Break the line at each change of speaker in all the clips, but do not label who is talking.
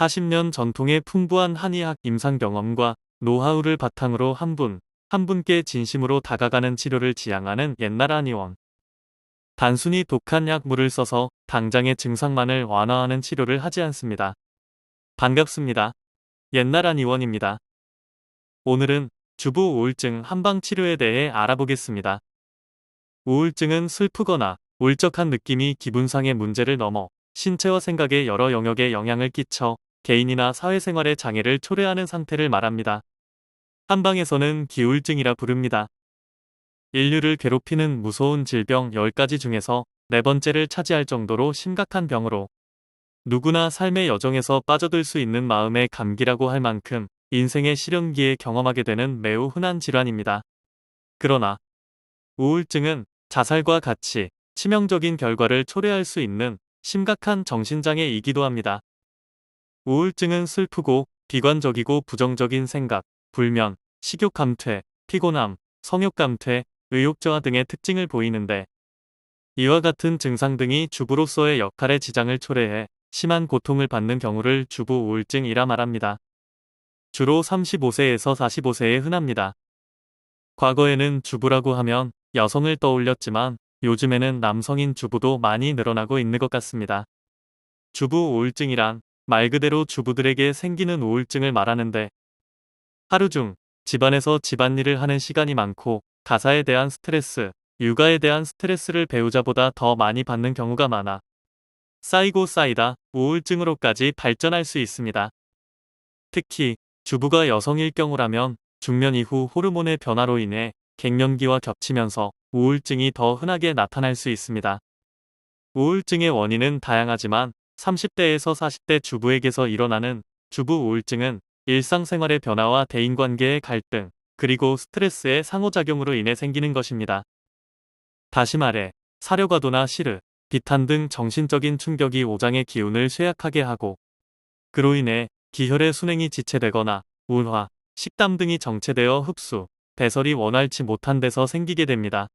40년 전통의 풍부한 한의학 임상 경험과 노하우를 바탕으로 한 분께 진심으로 다가가는 치료를 지향하는 옛날 한의원. 단순히 독한 약물을 써서 당장의 증상만을 완화하는 치료를 하지 않습니다. 반갑습니다. 옛날 한의원입니다. 오늘은 주부 우울증 한방 치료에 대해 알아보겠습니다. 우울증은 슬프거나 울적한 느낌이 기분상의 문제를 넘어 신체와 생각의 여러 영역에 영향을 끼쳐 개인이나 사회생활에 장애를 초래하는 상태를 말합니다. 한방에서는 기우울증이라 부릅니다. 인류를 괴롭히는 무서운 질병 10가지 중에서 네 번째를 차지할 정도로 심각한 병으로 누구나 삶의 여정에서 빠져들 수 있는 마음의 감기라고 할 만큼 인생의 시련기에 경험하게 되는 매우 흔한 질환입니다. 그러나 우울증은 자살과 같이 치명적인 결과를 초래할 수 있는 심각한 정신장애이기도 합니다. 우울증은 슬프고 비관적이고 부정적인 생각, 불면, 식욕 감퇴, 피곤함, 성욕 감퇴, 의욕 저하 등의 특징을 보이는데 이와 같은 증상 등이 주부로서의 역할에 지장을 초래해 심한 고통을 받는 경우를 주부 우울증이라 말합니다. 주로 35세에서 45세에 흔합니다. 과거에는 주부라고 하면 여성을 떠올렸지만 요즘에는 남성인 주부도 많이 늘어나고 있는 것 같습니다. 주부 우울증이란 말 그대로 주부들에게 생기는 우울증을 말하는데 하루 중 집안에서 집안일을 하는 시간이 많고 가사에 대한 스트레스, 육아에 대한 스트레스를 배우자보다 더 많이 받는 경우가 많아 쌓이고 쌓이다 우울증으로까지 발전할 수 있습니다. 특히 주부가 여성일 경우라면 중년 이후 호르몬의 변화로 인해 갱년기와 겹치면서 우울증이 더 흔하게 나타날 수 있습니다. 우울증의 원인은 다양하지만 30대에서 40대 주부에게서 일어나는 주부 우울증은 일상생활의 변화와 대인관계의 갈등, 그리고 스트레스의 상호작용으로 인해 생기는 것입니다. 다시 말해, 사려과도나 시르, 비탄 등 정신적인 충격이 오장의 기운을 쇠약하게 하고 그로 인해 기혈의 순행이 지체되거나 운화, 식담 등이 정체되어 흡수, 배설이 원활치 못한 데서 생기게 됩니다.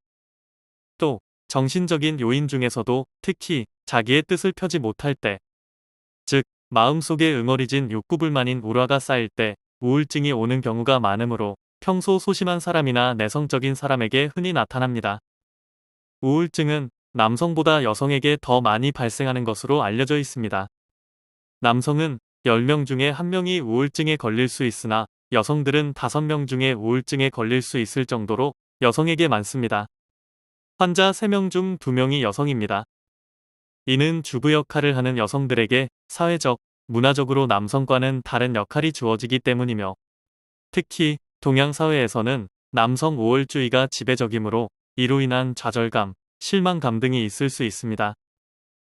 또 정신적인 요인 중에서도 특히 자기의 뜻을 펴지 못할 때, 즉 마음속에 응어리진 욕구불만인 울화가 쌓일 때 우울증이 오는 경우가 많으므로 평소 소심한 사람이나 내성적인 사람에게 흔히 나타납니다. 우울증은 남성보다 여성에게 더 많이 발생하는 것으로 알려져 있습니다. 남성은 10명 중에 1명이 우울증에 걸릴 수 있으나 여성들은 5명 중에 우울증에 걸릴 수 있을 정도로 여성에게 많습니다. 환자 3명 중 2명이 여성입니다. 이는 주부 역할을 하는 여성들에게 사회적, 문화적으로 남성과는 다른 역할이 주어지기 때문이며 특히 동양 사회에서는 남성 우월주의가 지배적이므로 이로 인한 좌절감, 실망감 등이 있을 수 있습니다.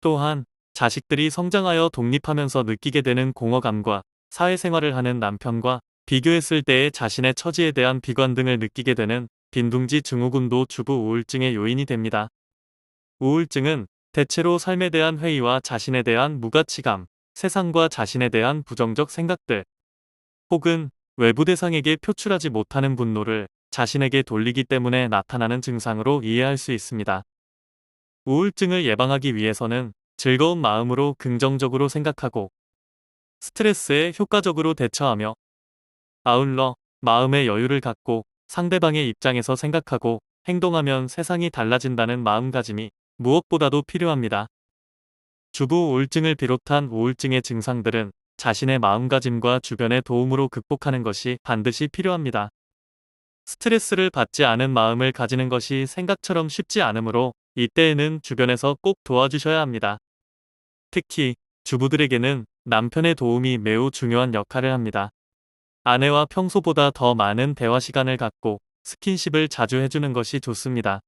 또한 자식들이 성장하여 독립하면서 느끼게 되는 공허감과 사회생활을 하는 남편과 비교했을 때의 자신의 처지에 대한 비관 등을 느끼게 되는 빈둥지 증후군도 주부 우울증의 요인이 됩니다. 우울증은 대체로 삶에 대한 회의와 자신에 대한 무가치감, 세상과 자신에 대한 부정적 생각들, 혹은 외부 대상에게 표출하지 못하는 분노를 자신에게 돌리기 때문에 나타나는 증상으로 이해할 수 있습니다. 우울증을 예방하기 위해서는 즐거운 마음으로 긍정적으로 생각하고 스트레스에 효과적으로 대처하며 아울러 마음의 여유를 갖고 상대방의 입장에서 생각하고 행동하면 세상이 달라진다는 마음가짐이 무엇보다도 필요합니다. 주부 우울증을 비롯한 우울증의 증상들은 자신의 마음가짐과 주변의 도움으로 극복하는 것이 반드시 필요합니다. 스트레스를 받지 않은 마음을 가지는 것이 생각처럼 쉽지 않으므로 이때에는 주변에서 꼭 도와주셔야 합니다. 특히 주부들에게는 남편의 도움이 매우 중요한 역할을 합니다. 아내와 평소보다 더 많은 대화 시간을 갖고 스킨십을 자주 해주는 것이 좋습니다.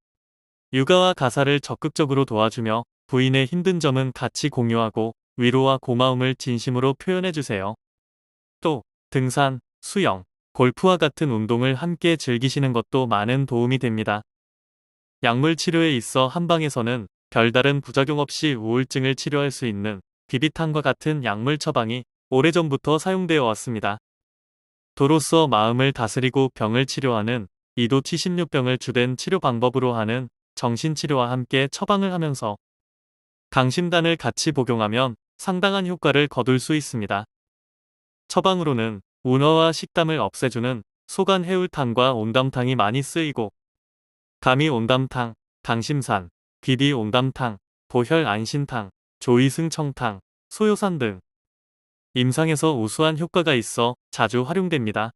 육아와 가사를 적극적으로 도와주며 부인의 힘든 점은 같이 공유하고 위로와 고마움을 진심으로 표현해주세요. 또 등산, 수영, 골프와 같은 운동을 함께 즐기시는 것도 많은 도움이 됩니다. 약물 치료에 있어 한방에서는 별다른 부작용 없이 우울증을 치료할 수 있는 비비탄과 같은 약물 처방이 오래전부터 사용되어 왔습니다. 도로써 마음을 다스리고 병을 치료하는 이도 76병을 주된 치료 방법으로 하는 정신치료와 함께 처방을 하면서 강심단을 같이 복용하면 상당한 효과를 거둘 수 있습니다. 처방으로는 운어와 식담을 없애주는 소간 해울탕과 온담탕이 많이 쓰이고 감이 온담탕, 당심산, 귀비 온담탕, 보혈 안신탕, 조이승 청탕, 소요산 등 임상에서 우수한 효과가 있어 자주 활용됩니다.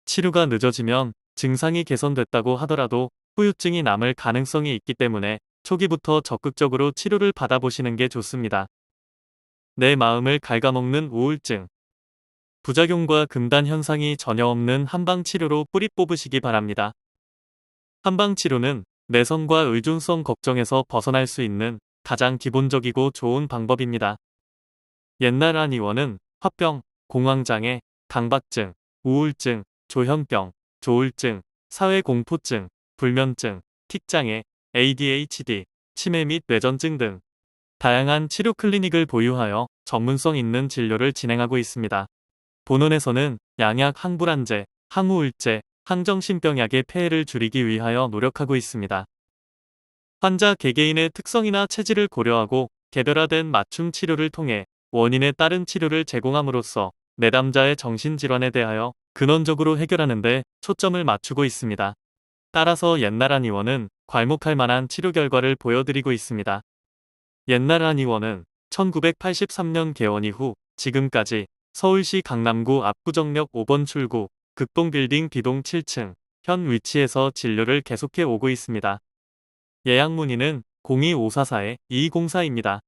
치료가 늦어지면 증상이 개선됐다고 하더라도 후유증이 남을 가능성이 있기 때문에 초기부터 적극적으로 치료를 받아보시는 게 좋습니다. 내 마음을 갉아먹는 우울증. 부작용과 금단 현상이 전혀 없는 한방치료로 뿌리 뽑으시기 바랍니다. 한방치료는 내성과 의존성 걱정에서 벗어날 수 있는 가장 기본적이고 좋은 방법입니다. 옛날 한의원은 화병, 공황장애, 강박증, 우울증, 조현병, 조울증, 사회공포증, 불면증, 틱장애, ADHD, 치매 및 뇌전증 등 다양한 치료 클리닉을 보유하여 전문성 있는 진료를 진행하고 있습니다. 본원에서는 양약 항불안제, 항우울제, 항정신병약의 폐해를 줄이기 위하여 노력하고 있습니다. 환자 개개인의 특성이나 체질을 고려하고 개별화된 맞춤 치료를 통해 원인에 따른 치료를 제공함으로써 내담자의 정신질환에 대하여 근원적으로 해결하는 데 초점을 맞추고 있습니다. 따라서 옛날 한의원은 괄목할 만한 치료 결과를 보여드리고 있습니다. 옛날 한의원은 1983년 개원 이후 지금까지 서울시 강남구 압구정역 5번 출구 극동빌딩 B동 7층 현 위치에서 진료를 계속해 오고 있습니다. 예약 문의는 02544-2204입니다.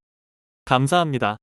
감사합니다.